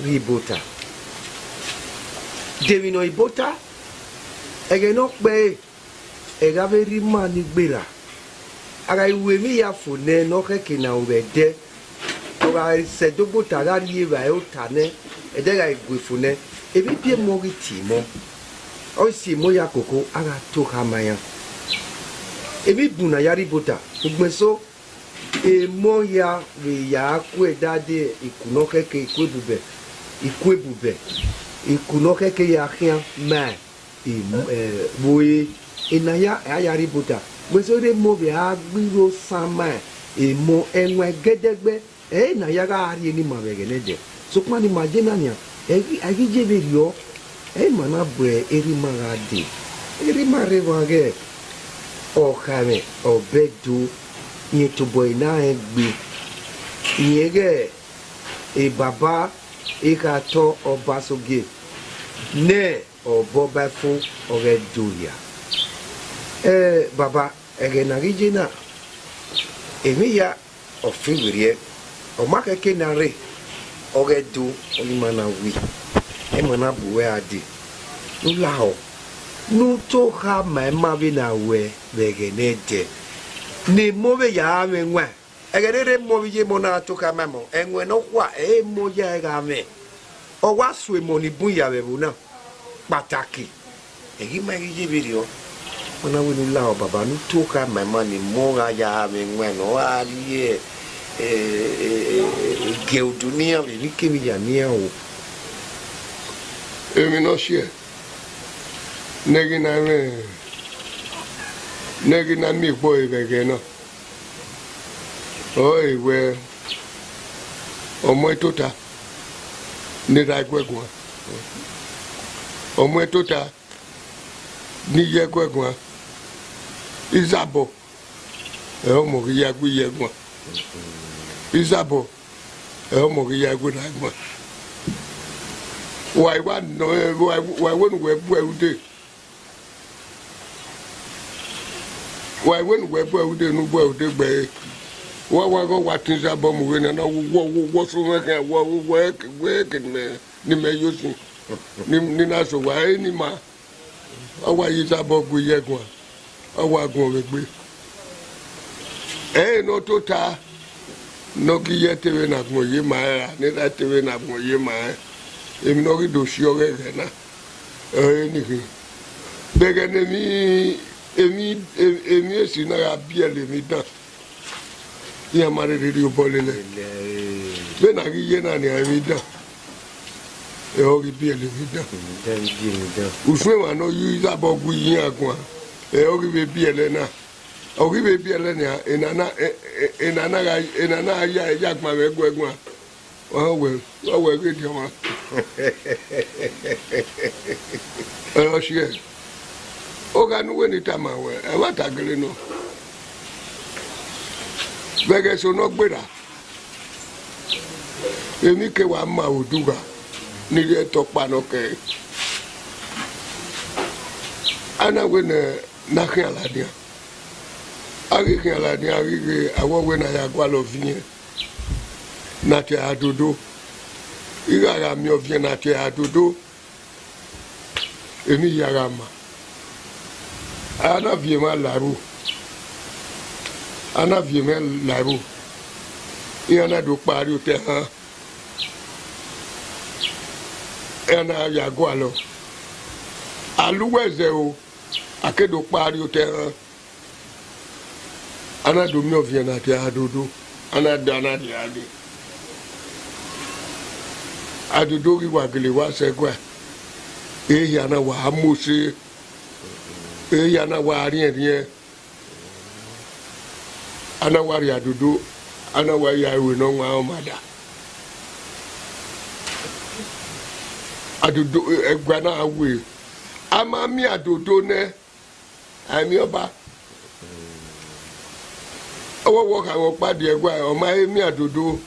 ribota devino ibota ege no pe ega veri mani gbera aga iwe mi ya fone no keke na obede oga se dobota ga lieva e otane edega igwe fone ebi pie mo ritimo o si mo ya koko aga to hamaya ebi buna ya ribota ugbeso e mo ya we ya ku edade ikuno keke ikwe ikuno keke ya khian ma boye inaya ayari buta wesore mo be agbiro sama mo enwe gedegbe na ya ga ari ni ma begene de so kwa ni majena nia agi jeberio mana bre eri magade eri mare wage o kame o bedu ni to boy na egbe yege baba ka to obasoge ne obo ba fo ore doya baba na rijina emi ya ofiwirie o makeke na re ore do onimana wi mana buwe adi ulao nu to ha ma bi na we begene de ni mo be ya me nwa egerere mo bi je mo na to ka ma mo enwe no kwa mo ya ga me o wa su mo ni bun ya be bu na pataki egi ma gi je bi ri o ona we ni la o baba nu to ka ma ni mo ga ya me nwa no ali ge o dunia bi ni ke mi ya ni o emi no shie negi na mi boy bege no oi we omo etota ni ra gwegun omo etota ni ye gwegun izabo omo ki ya gbe yegun izabo omo ki ya gbe na gbon why no why wouldn't we build why wouldn't we build no build be what go what things about moving and what so work and ni me using ni na so why ni ma awa yi sabo gbe yegun awa gun we no tota no ki yete na gun ye ma ni da te na gun ye ma emi no ri do si ore re na ni ki bege ne emi esi na ya biele mi dan ya mare ri o bolele be na ri ye na ni emi dan o ri biele mi dan uswe wa no yu za bo gu yin agun o ri be biele na o ri be biele ni enana ya gba me gwegun we get your man. Share. Oga no when time we e wa tagele no. Bege so no gbera. Emi ke wa ma oduga ni le to pa no ke. Ana we na khian la dia. Ari khian la dia ari awo we na ya gwa lo vinye. Na te adodo igara mi ovie na te adodo emi yarama ana vie ma laru yana do pari o te han ana ya go alo aluweze o akedo pari o te han ana do mi ovie na te adodo ana dana di ade adudori wagele wa segwa yana wa amose yana wa arien ana wa ri adudu ana wa ya iwe no wa omada adudu egwa na awe ama mi adudu ne ami oba owo ka wo pade egwa o ma mi adudu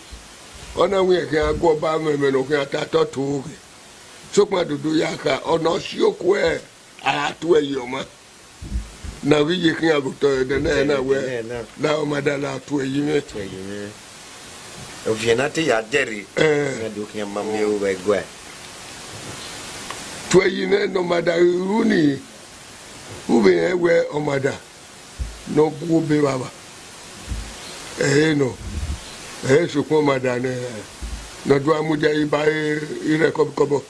ona we kan go ba me no kan ta to to so pa dudu ya ka ona si oku e ara to e yo ma na wi ye kan abuto de na we na o ma da la to e yi me Ovienate ya deri. Na do ke mamie o begwa. Tu yi ne no mada uni. Ube ewe omada. No bu be baba. No. So ko mada ne. No do amuja iba ire kobo.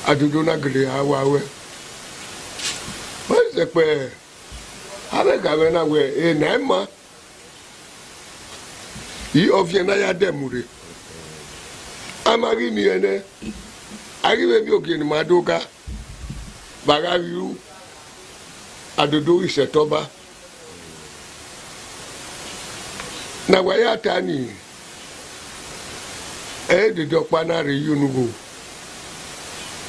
Adudu na gele awawe. What's the pe? Abe gawe na we na ma. Yi oviena ya demure. Amari mi ene. Ariwe bi oke ni madoka. Bagaru. Adudu isetoba. Na wa ya tani. De dokpa na re yunugo.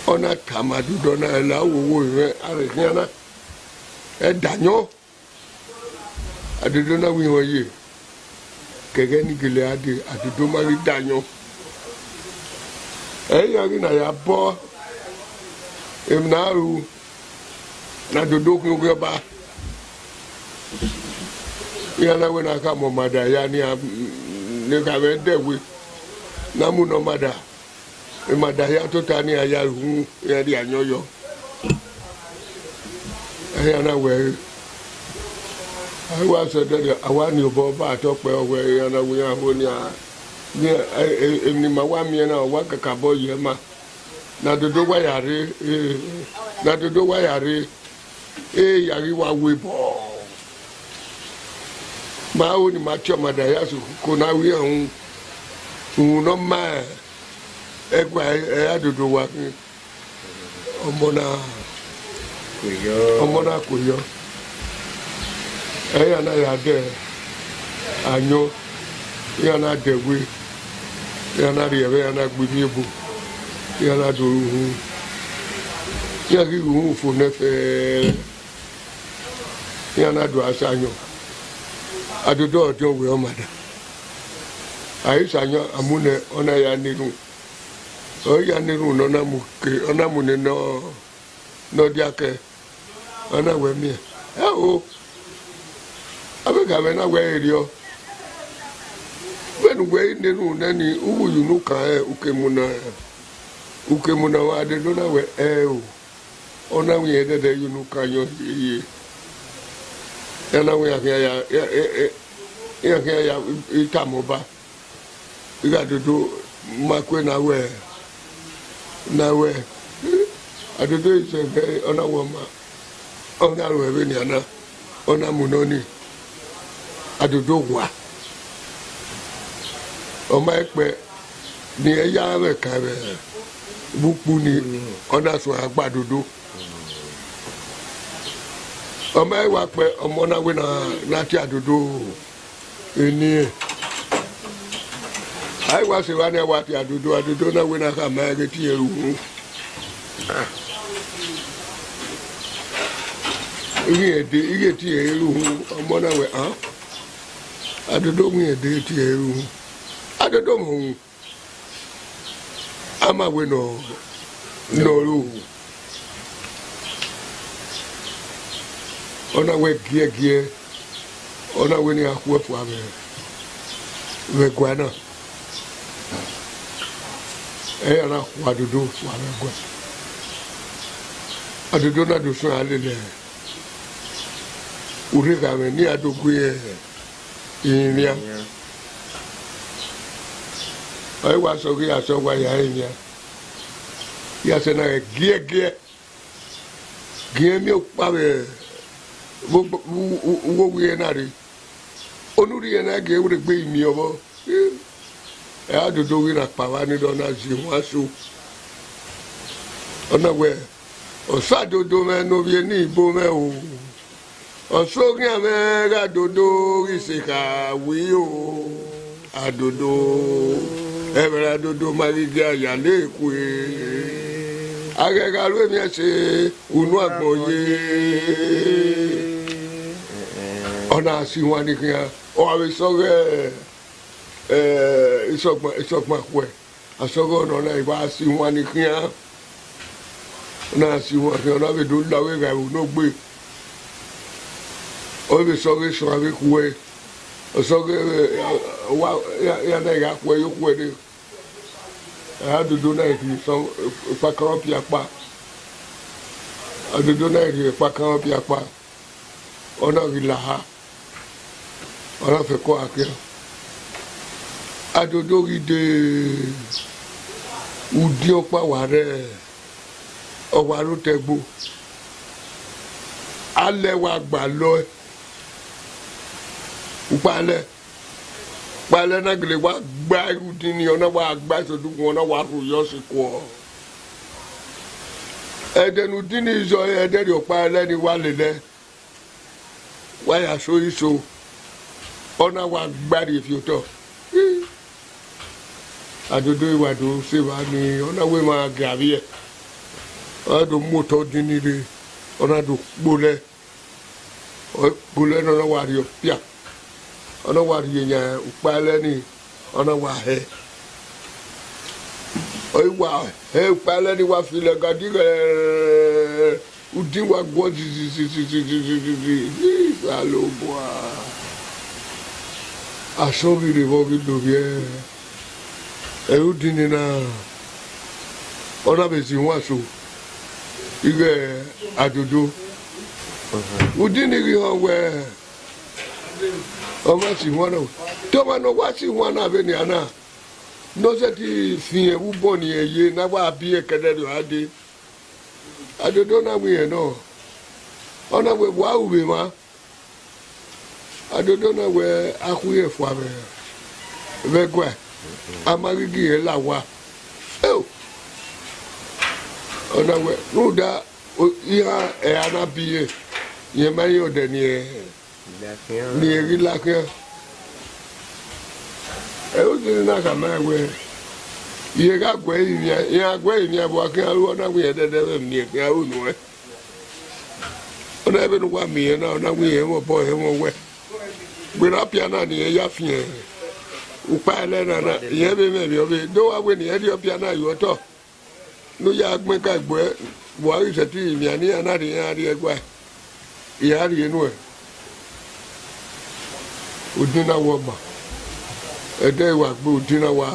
Ona tamadu dona la wo we arekiana danyo adudu na wi woye kege ni gele ade adudu mari danyo yari na ya bo emnaru na dodo ku ba ya na we na ka mo mada ya ni ka be dewe na mu no mada Madaya to tani aya hu ya di anyoyo aya na we awa so de awa ni obo ba to pe owe ya na we ya ho ni a ni ma wa mi na wa kaka bo ye ma na dodo wa yare na dodo wa yare yari wa we bo ma o ni ma cho madaya so ko na wi hun no ma egwa adudu wa ọmọ na kuyo eya na ya de anyo ya na dewe ya na riebe ya na gbimi ebu ya na do hu ya ri hu fo nefe ya na do asanyo adudu ojo we omada ayi sanyo amune ona ya niru oya niru no na muke ona mune no diake ona we mi o abega me na we rio benu we niru nani uwu yunu ka ukemuna wa de no na we o ona we de yunu ka yo yi ya na we ya itamoba iga dodo makwe na we adodo ise ona woma ona we ni ana ona munoni adodo wa o ma pe ni eya re ka re bupu ni ona so agbadodo o ma wa pe omo na we na ti adodo eni ai wa se wa ne wa ti adodo na we na ka ma re ti eru iye ti eru omo na we adodo mi ede ti eru adodo mo ama we no ru ona we gie ona we ni aku efu ame we gwana ana adodo fu ame gwa adodo na do sun alele uri ga me ni adogo ye inya ai wa so ri aso wa ya inya ya se na gie mi o pa be wo wi na ri onuri ye na ge uri gbe mi obo adodo wi na pa wa ni do na zi wa so ona we o sa dodo me no bi ni ibo me o osogun ame ga dodo isika wi o adodo ebera dodo mariga ya le ku agega lo mi se unu agboye ona si wa ni kan o awe so ge isogba kwe asogo no na iba si wa ni kan na si wa kan na be do lawe ga no gbe o be so ge so awe kuwe so ya na ga kwa yo kwa de adodo na ri so pa kan pi apa adodo na ri pa kan pi apa ona ri la ha ona fe ko akia adodo ri de udi opa wa re o wa ro tegbo ale wa gba lo upale pale na gele wa gba udi ni ona wa gba so du ona wa ro yo se ko edenu dini zo ederi opa ele ni wa lele wa ya so iso ona wa gba ri fi oto adodo iwado se wa ni ona we ma gavie ado moto dini re ona do gbole no wa ri opia ona wa ri nya upale ni ona wa he oi wa he upale ni wa fi le gadi udi wa go alo boa asobi re bo bi do bien e udi ni na ona be si wa so ige adodo udi ni ri o we ọmọ sì wọn náà tó máa nọ wá sí wọn náà bẹ ní àná lọ́sẹ̀ tí fìyẹn wúbọ̀ nìyẹn yé náà wà bí ẹ̀kẹ́dẹ́ rẹ̀ á dé adodo náà wíyẹn náà ọ̀nà wẹ̀ wá òwe má adodo náà wẹ̀ akúyẹ̀ fún abẹ bẹ́gbẹ́ amárigi yẹn là wá ọ̀nà wẹ̀ lóòdà ìhà ẹ̀ àná bí yẹn máa yọ̀ dẹ̀ nìyẹn. Ni eri lakia e o ti na ka ma we ye ga gwe ni abo akin alu na we de ni e o nu e ona be nu wa mi na ona we mo bo he mo we gbe na pia na ni e ya fi e u pa le na ye be me bi o be do wa we ni e di pia na yo to no ya gbin ka gbe Buhari se ti mi ani ana ri egba ya ri enu e odina wọgba ẹdẹ ìwà gbé odina wa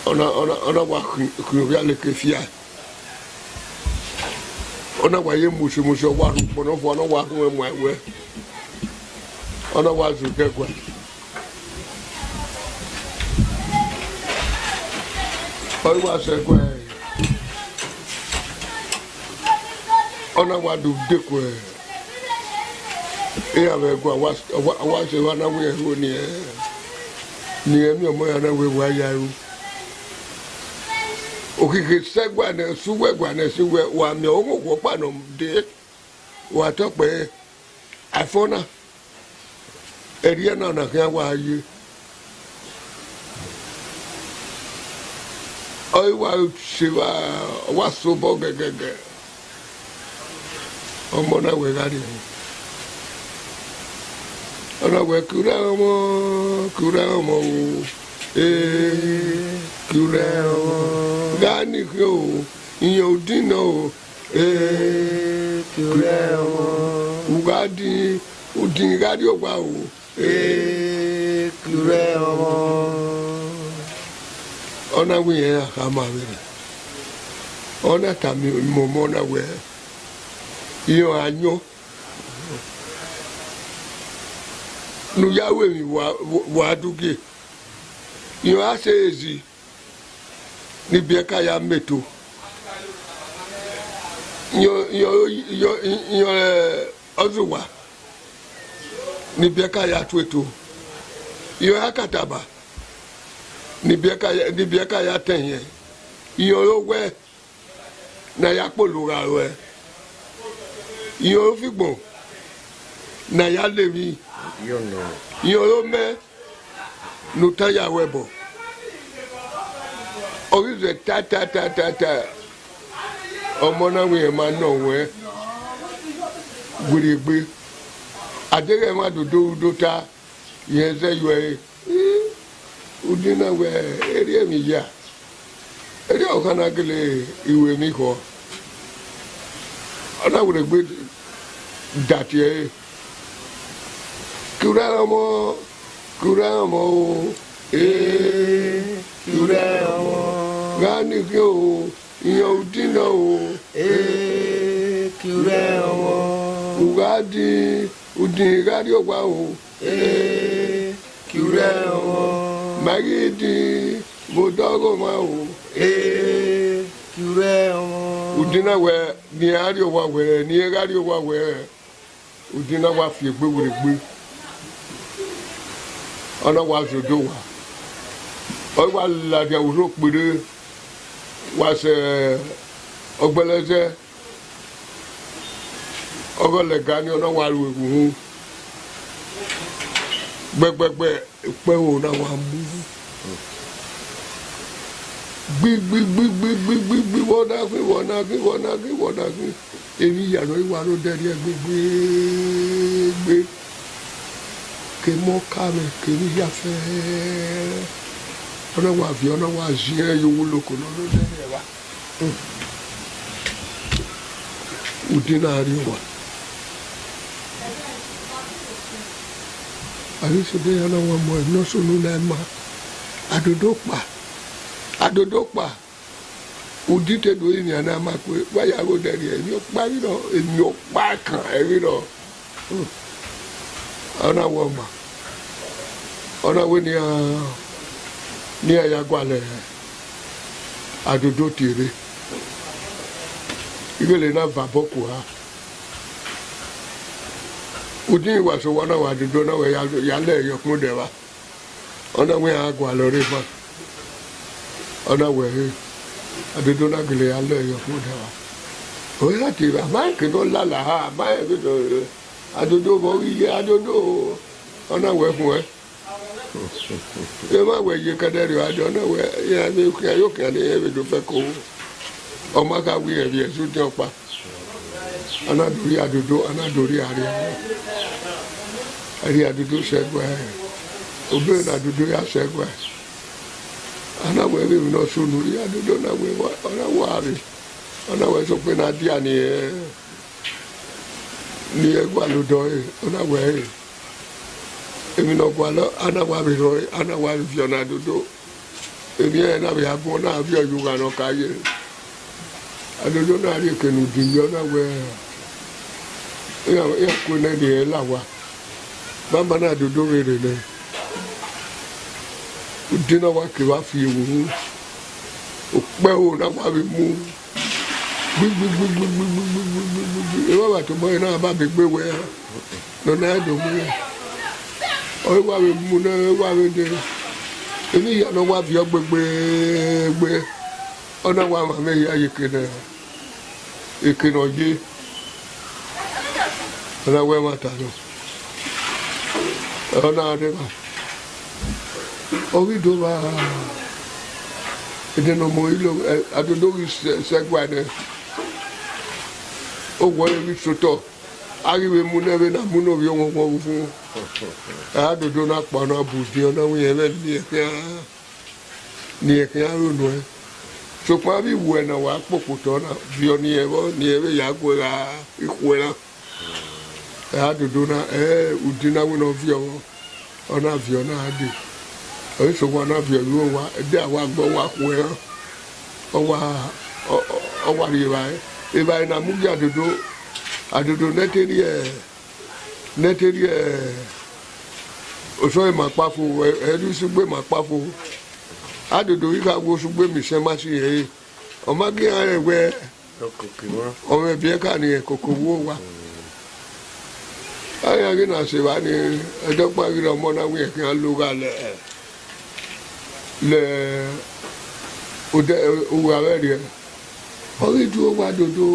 ọ̀nà wa kìlọ̀ bí alẹ́ kẹfìá ọ̀nà wa yé mùsùlùmùsù wa rúpọ̀ náà fọ ọ̀nà wa kún ẹ̀mú ẹ̀wẹ́ ọ̀nà wa zù kẹ́kọ̀ọ́ ọ̀nà wa sẹ́kọ̀ọ́ ọ̀nà wa dùn dẹ́kọ̀ọ́ abe go awa se wa na we ho ni emi omo ya na we wa ya ru okike segwa na suwe gwa na suwe wa mi o mo pa no de wa to pe afona eri na na kan wa ye oi wa se wa so bo gege omo na we ga ri ọ̀nà wẹ̀ kúrẹ́ ọmọ o kúrẹ́ ọmọ gani kí o ìyẹn ò dínà o kúrẹ́ ọmọ ugadi udin gadi ọgbà o kúrẹ́ ọmọ ọ̀nà wẹ̀ yẹn àkàmà rẹ̀ ọ̀nà tàmí mọ̀mọ́ ọ̀nà wẹ̀ ìyẹn àyàn. Nu yawe mi wa duge yo ase ezi ni bieka ya meto yo ozuwa ni bieka ya tweto yo akataba ni bieka ya tenye yo we na ya polura we yo figbon na ya levi yo me no taya webo orize ta ọmọ na we ma no we gurigbe adere ma do ta yen se yo udina we eri mi ya eri o kana gele iwe mi ko ona we gbe dati e Curamo, curamo, Ganikyo, Yodino, curamo, Ugadi, Udigadio Wow, curamo, Magidi, Bodago Mau, curamo, Udina where Niadio Wawe, Niagadio Wawe, Udina Wafi, Bugri. Ọ̀nà wa ṣòdo wa ọ̀nà wa làjà òró péré wa ṣe ọgbẹ́lẹ́sẹ̀ ọgọ́lẹ̀gá ní ọ̀nà wa ru ìwòhùn gbẹgbẹgbẹ pẹ́ òun náà wà mú gbígbígbígbígbígbí wọ́nàkí èmi ìyànà ìwà ló dẹ́rí ẹ gbégbé. Que mon came, que nous a fait. On a vu, on a vu, on ou dinario. Allez, c'est bien, on a moi, non, sur nous n'aime pas. À dodo pas. Ou dites de il y en a ma couille, voyez, vous derrière, il n'y a pas, il n'y a pas quand, évidemment. On a woma. On a wini ni ya gwale adodo tire. Igele na vaboku ha. Udi wa so wana wa adodo na we ya le yokun de wa. Ona we agwa lori fa. Ona we adodo na gele ya le yokun de wa. O ya ti ba ma ke do la ha, ma e do adodo bo iye adodo ọ̀nà wẹ̀ fún ẹ ẹ má wẹ̀ yé kẹ́dẹ́rì adé ọ̀nà wẹ̀ yẹ ẹ kí ẹ yóò kí ẹ ní ẹbí tó fẹ́ kó ọmọ ká wí ẹ̀rí ẹ̀sùn tí wọ́n pa anadori adodo anadori àrí adodo sẹ́gbẹ́ obìnrin adodo yà sẹ́gbẹ́ anáwẹ̀ ẹbí mi náà sọnù yà adodo náwẹ̀ ọ̀nà wẹ̀ àrí ọ̀nà wẹ̀ sọ pé náà díà ni ẹ. Ni egwa lodo ona we emi no gwa lo ana wa bi ro ana wa bi ona dodo emi e na bi agbon na bi oju ga no kaye adodo na ri kenu di yo na we ya ko na de la wa bamba na dodo re ne udina wa ke wa fi ewu o pe o na wa bi mu ìwọ wà tó bọ́ iná bá mi gbé wẹ́ lọ́nà ẹ̀dùn mú yẹn ọ wà mí mú náà wà mí dé èmi ìyànà wà fi ọ gbégbé ọ̀nà wà má mi yá ìkìnnà yé ọ̀nà wẹ́ má tà lọ ọ̀nà àdébà orí tó bá ìdènà mọ́ ìlò àdúgbò ìṣẹ́gbà náà. O wọ ebi sotọ ariwe mu n'ebe na mu n'obi ọmọ ọmọ fún adodo na kpa na bùdí ọ náà wíyẹn bẹ ní ẹkẹ arónú ẹ sọpọ àbí wù ẹ náà wà á pòkòtò náà bí ọ ní ẹbẹ yàgò ra ikú ẹ náà adodo na ùdí náà wíná fi ọ náà fi ọ náà dé ọ sọpọ náà fi ọ yóò wá ẹdẹ àwọn agbọ wà kú ẹ náà ọ wà rí ibà ẹ. Eba ina mugi adodo neteri oso makpafo edu sugbe makpafo adodo ika go sugbe mi se ma si ye o ma gi an ewe o me bi ka ni kokowo wa aya gi na se wa ni edo pa gi mo na wi e kan lo ga le ode o wa re orí dúró wá dodo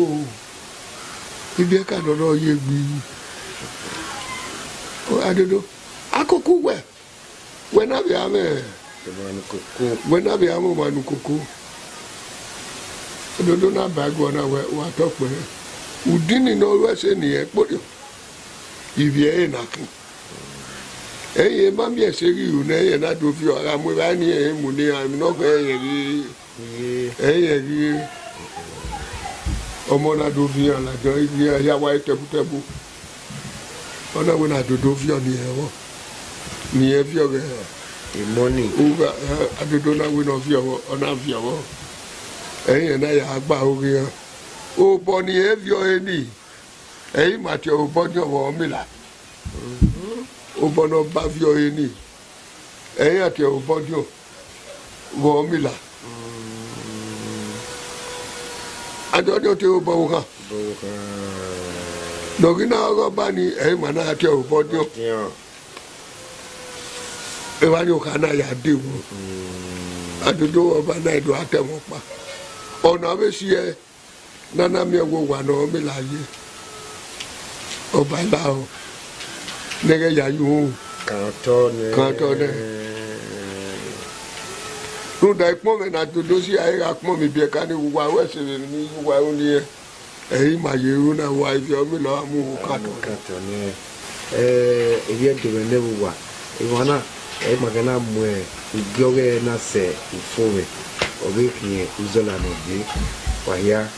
ibi ẹ̀ka dọ̀dọ̀ yé gbi adodo akókó wẹ̀ nábì àmẹ́ manu koko dodo náà bàgọ́ náà wà tọ́pẹ́ ùdí nínú ọlọ́sẹ̀ nìyẹn kpọ́dọ̀ ìbí ẹ̀yẹ nàkín ẹ̀yẹ mami ẹ̀sẹ̀ rí ìhùn náà ẹ̀yẹ náà tó fi ọ̀rá mú bá ní ẹ̀yẹ mú ní àmì náà kọ́ ẹ̀yẹ rí ọmọ náà do fi hàn lájọ ìyá wa tẹbútẹbú ọ̀nà wo náà dodo fi hàn ní ẹ̀wọ̀n. ni e fio ge e money uga adodo na we no fio ona fio eyin na ya gba ori o bo ni e fio eni eyin ma ti o bo ni owo mi la o bo no ba fio eni eyin ati o bo ni wo mi la adodo ti o bo ka dogina go ba ni eyin ma na ati o bo ni e wa ni o kana ya de wo adodo oba na edo atemo pa ona be si e nana mi wo wa no mi la ye oba la o nege ya yu kanto ne no da ipon me na dodo si ai ga pon mi bi e ka ni wa we se ni wa o ni e ma ye ru na wa ifi o mi lo amu kanto ne e bien de ne wa e wana e magana mwe igyoge na se ufome obe kinye uzola no bi wa ya